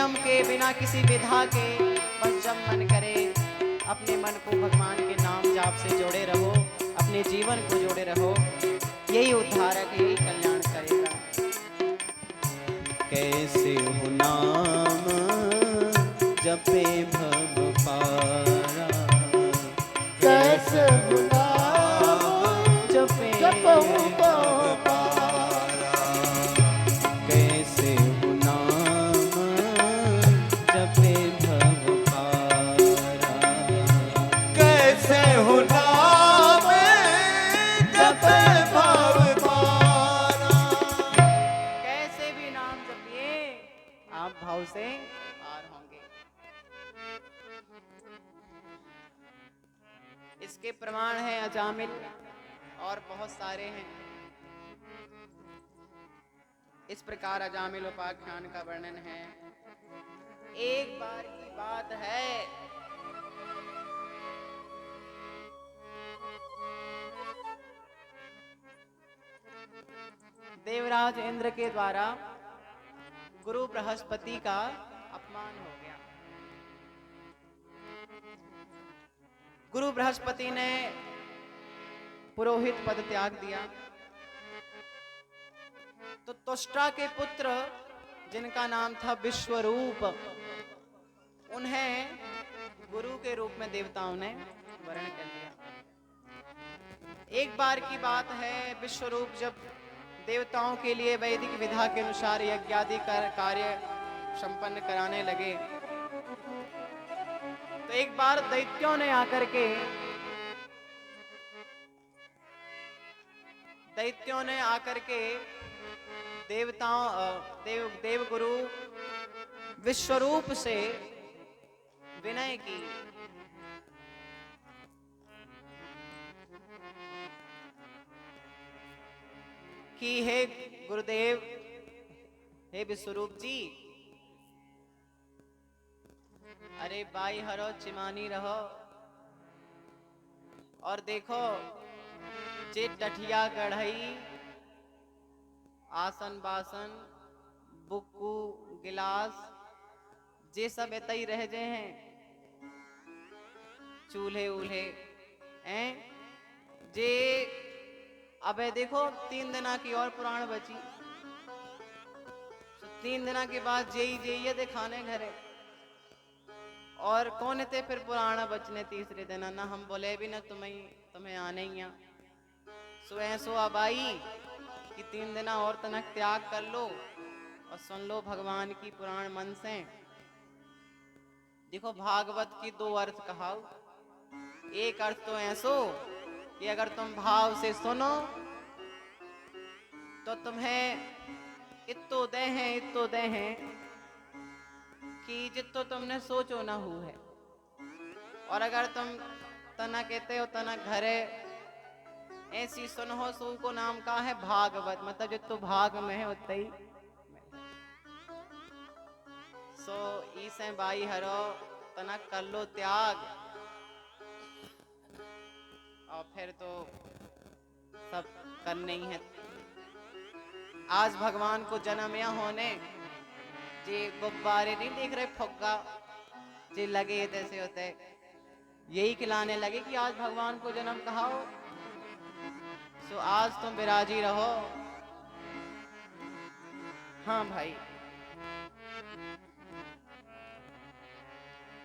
नियम के, बिना किसी विधा के, बस जब मन करे अपने मन को भगवान के नाम जाप से जोड़े रहो, अपने जीवन को जोड़े रहो, यही उद्धारक, यही कल्याण करेगा। कैसे हो नाम जपे भव पारा, कैसे हो नाम जपे जपहु भव पारा, कैसे हो नाम जपे भव पारा, कैसे हो नाम जपे भव पारा। कैसे भी नाम जपिए आप भाव से पार होंगे। इसके प्रमाण है अजामिल और बहुत सारे हैं। इस प्रकार अजामिल उपाख्यान का वर्णन है। एक बार की बात है, देवराज इंद्र के द्वारा गुरु बृहस्पति का अपमान हो गया। गुरु बृहस्पति ने पुरोहित पद त्याग दिया, तो तुष्टा के पुत्र जिनका नाम था विश्वरूप, उन्हें गुरु के रूप में देवताओं ने वर्ण कर लिया। एक बार की बात है, विश्वरूप जब देवताओं के लिए वैदिक विधा के अनुसार यज्ञादि कार्य संपन्न कराने लगे, तो एक बार दैत्यों ने आकर के देवगुरु विश्वरूप से विनय की। हे गुरुदेव, हे विश्वरूप जी, अरे बाई हरो चिमानी रहो, और देखो जे टठिया गढ़ई, आसन बासन, बुक्कू गिलास, जे सब एतई रह जे हैं, चूल्हे उल्हे हैं जे। अबे देखो 3 दिना की और पुराण बची, तो 3 दिना के बाद जेई दिखाने घरे, और कौन थे फिर पुराना बचने तीसरे दिन ना। हम बोले भी ना तुम्हें आने ही। सो ऐसो अब आई कि 3 दिना और तनक त्याग कर लो और सुन लो भगवान की पुराण मन से। देखो भागवत की 2 अर्थ कहा। एक अर्थ तो ऐसो कि अगर तुम भाव से सुनो तो तुम्हें इत्तो दे हैं कि जितो तुमने सोचो ना हो है। और अगर तुम तना कहते हो तना घरे ऐसी सुनो, सो को नाम का है भागवत, मतलब जितो भाग में है उतना ही। सो इसे बाई हरो तना कर लो त्याग, और फिर तो सब करने ही है। आज भगवान को जन्म या होने जे गुब्बारे नहीं देख रहे, फुग्गा जे लगे जैसे होते, यही खिलाने लगे कि आज भगवान को जन्म कहा हो। सो आज तुम विराजी रहो। हाँ भाई,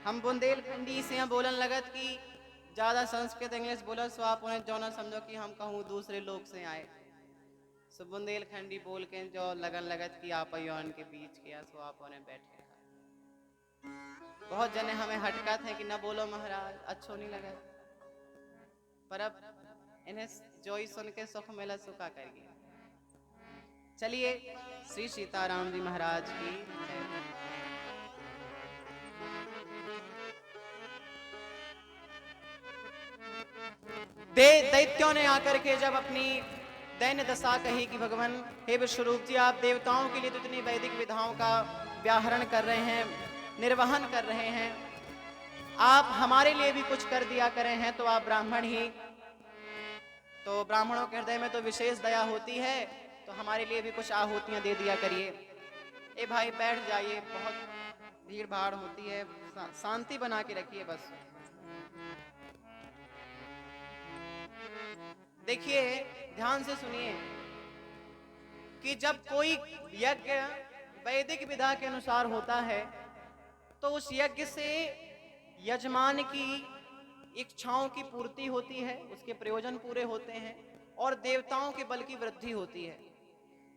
हम बुंदेलखंडी से यहाँ बोलन लगत कि ज्यादा संस्कृत इंग्लिश बोला, सो आप उन्हें जो ना समझो कि हम कहूँ दूसरे लोग से आए। सो बुंदेलखंडी बोल के जो लगन लगत कि आप यौन के बीच किया, सो आप उन्हें बैठे। बहुत जने हमें हटका थे कि ना बोलो महाराज, अच्छो नहीं लगा, पर अब इन्हें जो ही सुन के सुख मिला सुखा कर गया। चलिए, श्री सीताराम जी महाराज की जय। दैत्यों ने आकर के जब अपनी दैन्य दशा कही कि भगवान हे विश्वरूप जी, आप देवताओं के लिए तो इतनी वैदिक विधाओं का व्याहरण कर रहे हैं, निर्वहन कर रहे हैं, आप हमारे लिए भी कुछ कर दिया करें। हैं तो आप ब्राह्मण ही, तो ब्राह्मणों के हृदय में तो विशेष दया होती है, तो हमारे लिए भी कुछ आहुतियां दे दिया करिए। ए भाई बैठ जाइए, बहुत भीड़ भाड़ होती है, शांति बना के रखिए बस। देखिए, ध्यान से सुनिए कि जब कोई यज्ञ वैदिक विधा के अनुसार होता है तो उस यज्ञ से यजमान की इच्छाओं की पूर्ति होती है, उसके प्रयोजन पूरे होते हैं और देवताओं के बल की वृद्धि होती है।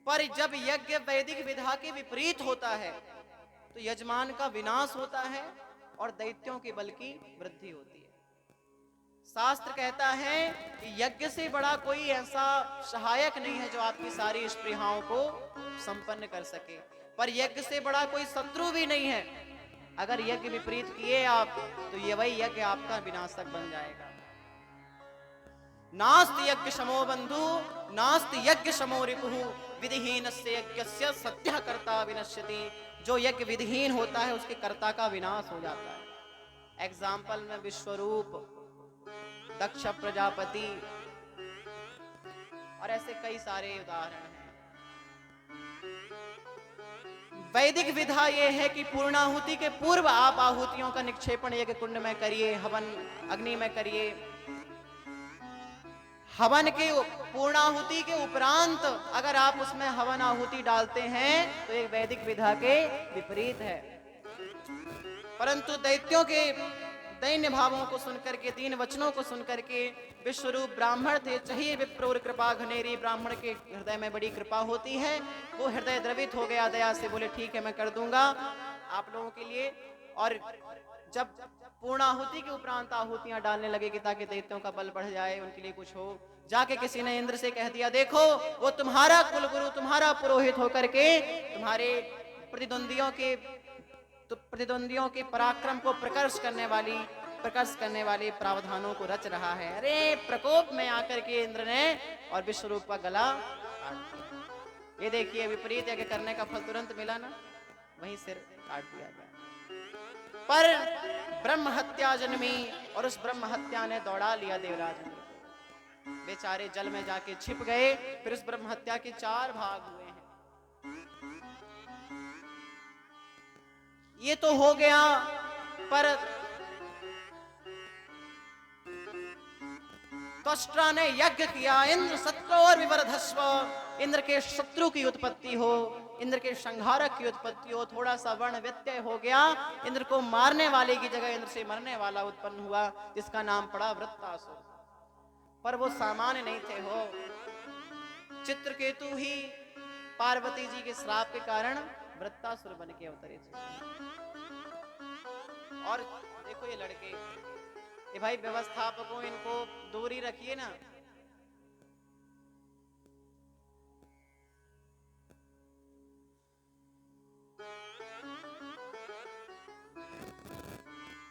पर जब यज्ञ वैदिक विधा के विपरीत होता है तो यजमान का विनाश होता है और दैत्यों के बल की वृद्धि होती है। शास्त्र कहता है कि यज्ञ से बड़ा कोई ऐसा सहायक नहीं है जो आपकी सारी स्पृहाओं को संपन्न कर सके, पर यज्ञ से बड़ा कोई शत्रु भी नहीं है। अगर यज्ञ विपरीत किए आप तो ये वही यज्ञ आपका विनाशक बन जाएगा। नास्त यज्ञ समो बंधु नास्त यज्ञ समो रिपुः विधिहीनस्य यज्ञस्य सत्यः कर्ता विनश्यति। जो यज्ञ विधिहीन होता है उसके कर्ता का विनाश हो जाता है। एग्जाम्पल में विश्वरूप, दक्ष प्रजापति और ऐसे कई सारे उदाहरण हैं। वैदिक विधा यह है कि पूर्णाहुति के पूर्व आप आहुतियों का निक्षेपण यज्ञ कुंड में करिए, हवन अग्नि में करिए। हवन के पूर्णाहुति के उपरांत अगर आप उसमें हवन आहुति डालते हैं तो एक वैदिक विधा के विपरीत है। परंतु दैत्यों के दैन्य भावों को सुनकर के, दीन वचनों को सुनकर के, विश्वरूप ब्राह्मण थे, चाहिए विप्रोर कृपा घनेरी, ब्राह्मण के हृदय में बड़ी कृपा होती है। वो हृदय द्रवित हो गया दया से, बोले ठीक है मैं कर दूंगा आप लोगों के लिए। और जब पूर्णाहुति के उपरांत आहुतियां डालने लगे कि ताकि दैत्यों का बल बढ़ जाए, उनके लिए कुछ हो, जाके किसी ने इंद्र से कह दिया देखो वो तुम्हारा कुलगुरु, तुम्हारा पुरोहित होकर के तुम्हारे प्रतिद्वंदियों के पराक्रम को प्रकर्ष करने वाले प्रावधानों को रच रहा है। अरे प्रकोप में आकर के इंद्र ने और विश्वरूप का गला काट दिया। ये देखिए विपरीत यज्ञ करने का फल तुरंत मिला ना, वहीं सिर काट दिया गया। पर ब्रह्म हत्या जन्मी और उस ब्रह्म हत्या ने दौड़ा लिया देवराज इंद्र को। बेचारे जल में जाके छिप गए। फिर उस ब्रह्म हत्या के 4 भाग हुए हैं। ये तो हो गया, पर त्वष्टा ने यज्ञ किया इंद्र शत्रु और विवर्धस्व, इंद्र के शत्रु की उत्पत्ति हो, इंद्र के संहारक की उत्पत्ति हो। थोड़ा सा वर्ण व्यत्यय हो गया, इंद्र को मारने वाले की जगह इंद्र से मरने वाला उत्पन्न हुआ, जिसका नाम पड़ा वृत्तासुर। पर वो सामान्य नहीं थे हो, चित्रकेतु ही पार्वती जी के श्राप के कारण वृत्तासुर बन के अवतरे थे। और देखो ये लड़के, ये भाई व्यवस्थापकों, इनको दूरी रखिए ना।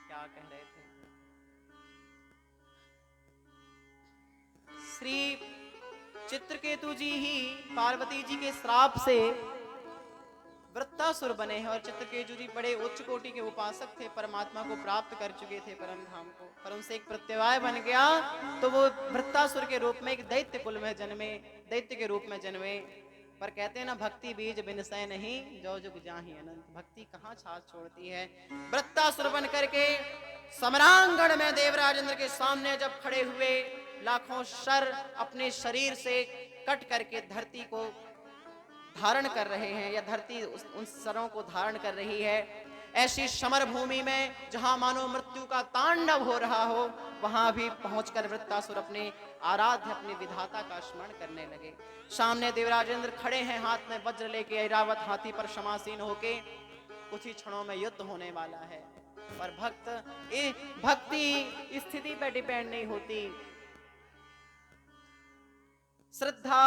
क्या कह रहे थे? श्री चित्रकेतु जी ही पार्वती जी के श्राप से वृत्तासुर बने हैं। और चित्रकेतु जी बड़े उच्च कोटि के उपासक थे, परमात्मा को प्राप्त कर चुके थे परम धाम को, पर उनसे एक प्रत्यवाय बन गया तो वो वृत्तासुर के रूप में एक दैत्य कुल में जन्मे, दैत्य के रूप में जन्मे। पर कहते हैं ना भक्ति बीज बिनसै नहीं, जो जुग जाहि अनंत। भक्ति कहाँ छाछ छोड़ती है। वृत्तासुर बन करके समरांगण में देवराज इंद्र के सामने जब खड़े हुए, लाखों शर अपने शरीर से कट करके धरती को धारण कर रहे हैं, या धरती उन सरों को धारण कर रही है। ऐसी समर भूमि में जहां मानो मृत्यु का तांडव हो रहा हो, वहां भी पहुंचकर वृत्तासुर अपने आराध्य, अपने विधाता का स्मरण करने लगे। सामने देवराज इंद्र खड़े हैं, हाथ में वज्र लेके, ऐरावत हाथी पर समासीन होके। कुछ ही क्षणों में युद्ध होने वाला है। पर भक्ति स्थिति पर डिपेंड नहीं होती, श्रद्धा।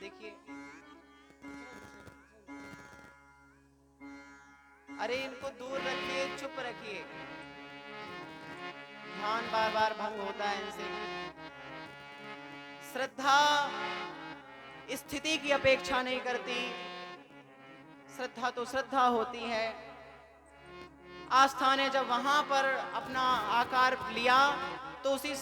देखिए, अरे इनको दूर रखिए, चुप रखिए, ध्यान बार बार भंग होता है इनसे। श्रद्धा स्थिति की अपेक्षा नहीं करती, श्रद्धा तो श्रद्धा होती है। आस्था ने जब वहां पर अपना आकार लिया तो उसी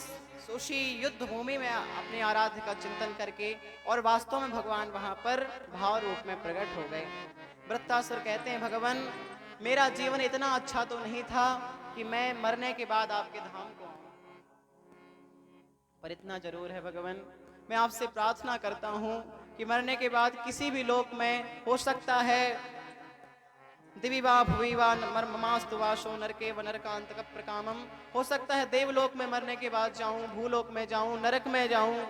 उसी युद्ध भूमि में अपने आराध्य का चिंतन करके और वास्तव में भगवान वहां पर भाव रूप में प्रकट हो गए। वृत्तासुर कहते हैं, भगवान मेरा जीवन इतना अच्छा तो नहीं था कि मैं मरने के बाद आपके धाम को आऊं, पर इतना जरूर है भगवान, मैं आपसे प्रार्थना करता हूं कि मरने के बाद किसी भी लोक में हो सकता है दिवी वा भुवि वा मर्ममास्तु वाशो नरके व नरकांत प्रकामम, हो सकता है देवलोक में मरने के बाद जाऊं, भूलोक में जाऊं, नरक में जाऊं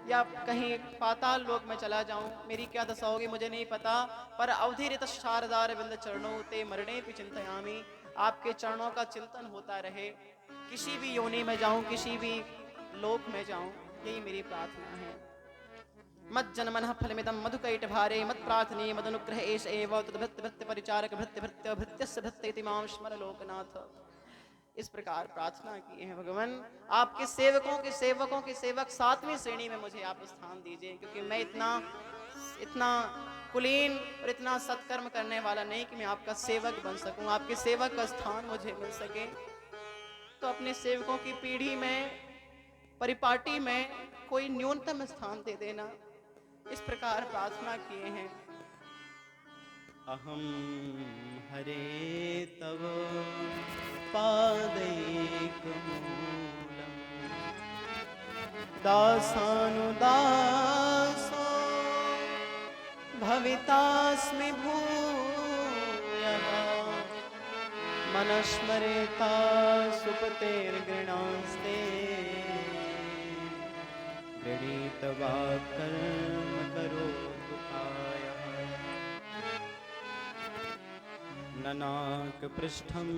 या कहीं पाताल लोक में चला जाऊं, मेरी क्या दशा होगी मुझे नहीं पता, पर अवधिरित शारदार बिंद चरणों ते मरणे भी चिंतयामी, आपके चरणों का चिंतन होता रहे, किसी भी योनि में जाऊं, किसी भी लोक में जाऊं, यही मेरी प्रार्थना है। मत जन्मन फलमिदं मधुकैट भारे मत प्रार्थनी मदनुग्रह एष एव तद्भृत्य भृत्य परिचारक भृत्य भृत्य भृत्यस्य भृत्य इति मां स्मर लोकनाथ। इस प्रकार प्रार्थना की है भगवान, आपके सेवकों के सेवक 7वीं श्रेणी में मुझे आप स्थान दीजिए, क्योंकि मैं इतना कुलीन और इतना सत्कर्म करने वाला नहीं कि मैं आपका सेवक बन सकूं, आपके सेवक का स्थान मुझे मिल सके। तो अपने सेवकों की पीढ़ी में, परिपाटी में कोई न्यूनतम स्थान दे देना, इस प्रकार प्रार्थना किए हैं। अहम हरे तव पादैकमूलम् दासानुदासो भवितास्मि भूयः मनस्मरेता सुपतेर्गृणास्ते गृणीतवा कर्म करोतु कायः न नाकपृष्ठं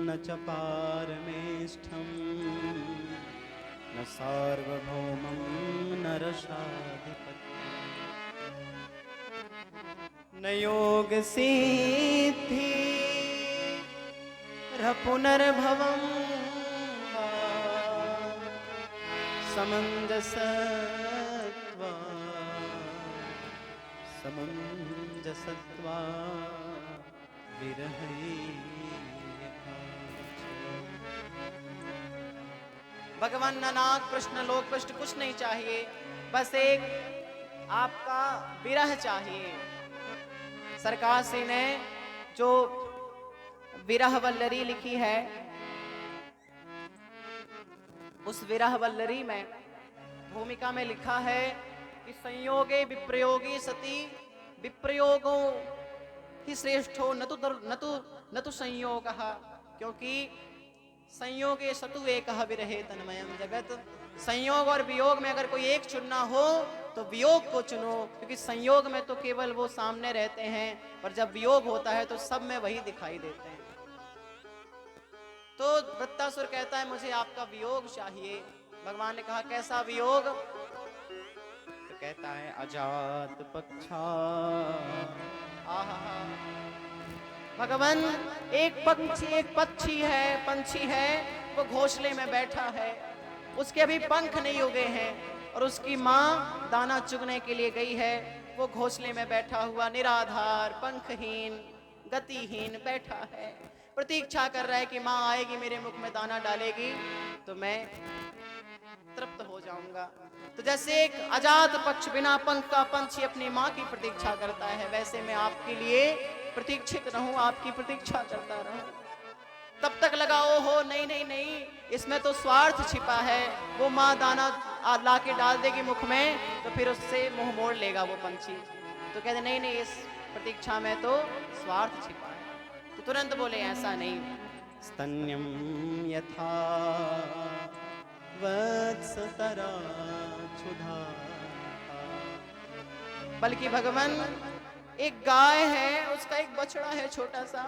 न च पारमेष्ठं न सार्वभौमं न रसाधिपत्यम् न योगसिद्धि पुनर्भवं वा समञ्जसत्वा विरहे। भगवान नानाक प्रश्न लोक प्रश्न कुछ नहीं चाहिए, बस एक आपका विरह चाहिए। सरकार से ने जो विरह वल्लरी लिखी है, उस विरह वल्लरी में भूमिका में लिखा है कि संयोगे विप्रयोगी सती विप्रयोगो ही श्रेष्ठो न तो संयोगः, क्योंकि संयोगे सतु एकः विरहे तन्मयम् जगत। संयोग और वियोग में अगर कोई एक चुनना हो तो वियोग को चुनो, क्योंकि संयोग में तो केवल वो सामने रहते हैं, पर जब वियोग होता है तो सब में वही दिखाई देते हैं। तो वृत्तासुर कहता है मुझे आपका वियोग चाहिए। भगवान ने कहा कैसा वियोग? तो कहता है अजात पक्षा। आहा, भगवान एक पक्षी है, वो घोंसले में बैठा है, उसके अभी पंख नहीं उगे हैं और उसकी माँ दाना चुगने के लिए गई है। वो घोंसले में बैठा हुआ निराधार, पंखहीन, गतिहीन बैठा है, प्रतीक्षा कर रहा है कि माँ आएगी, मेरे मुख में दाना डालेगी तो मैं तृप्त हो जाऊंगा। तो जैसे एक आजाद पक्ष बिना पंख का पंछी अपनी माँ की प्रतीक्षा करता है, वैसे मैं आपके लिए प्रतीक्षित रहूं, आपकी प्रतीक्षा करता रहूं। तब तक लगाओ हो नहीं, इसमें तो स्वार्थ छिपा है। वो माँ दाना लाके डाल देगी मुख में तो फिर उससे मुंह मोड़ लेगा वो पंछी। तो कहते नहीं, इस प्रतीक्षा में तो स्वार्थ छिपा है। तो तुरंत बोले ऐसा नहीं। स्तन्यं यथा वत्सतरा क्षुधा, बल्कि भगवान एक गाय है, उसका एक बछड़ा है छोटा सा।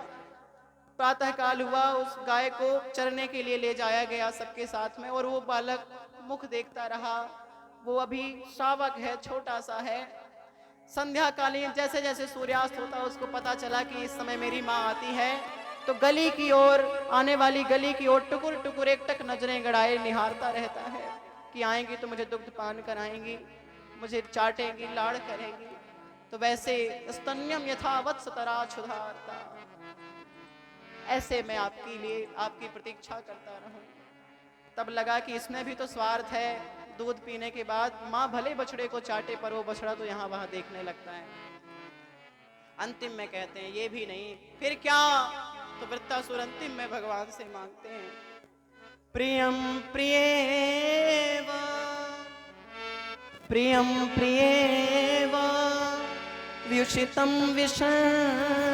प्रातः काल हुआ, उस गाय को चरने के लिए ले जाया गया सबके साथ में, और वो बालक मुख देखता रहा। वो अभी शावक है, छोटा सा है। संध्या कालीन जैसे जैसे सूर्यास्त होता उसको पता चला कि इस समय मेरी माँ आती है, तो गली की ओर, आने वाली गली की ओर टुकुर टुकुर एकटक नजरें गड़ाए निहारता रहता है कि आएंगी तो मुझे दुग्ध पान कराएंगी, मुझे चाटेंगी, लाड़ करेंगी। तो वैसे स्तन्यम यथा वत्सतरा क्षुधार्ता, ऐसे मैं आपके लिए आपकी प्रतीक्षा करता रहूं। तब लगा कि इसमें भी तो स्वार्थ है। दूध पीने के बाद माँ भले बछड़े को चाटे पर वो बछड़ा तो यहाँ वहां देखने लगता है। अंतिम में कहते हैं ये भी नहीं, फिर क्या? तो वृत्तासुर अंतिम में भगवान से मांगते हैं, प्रियम प्रियेव प्रियम प्रियेव व्युषितं विषम्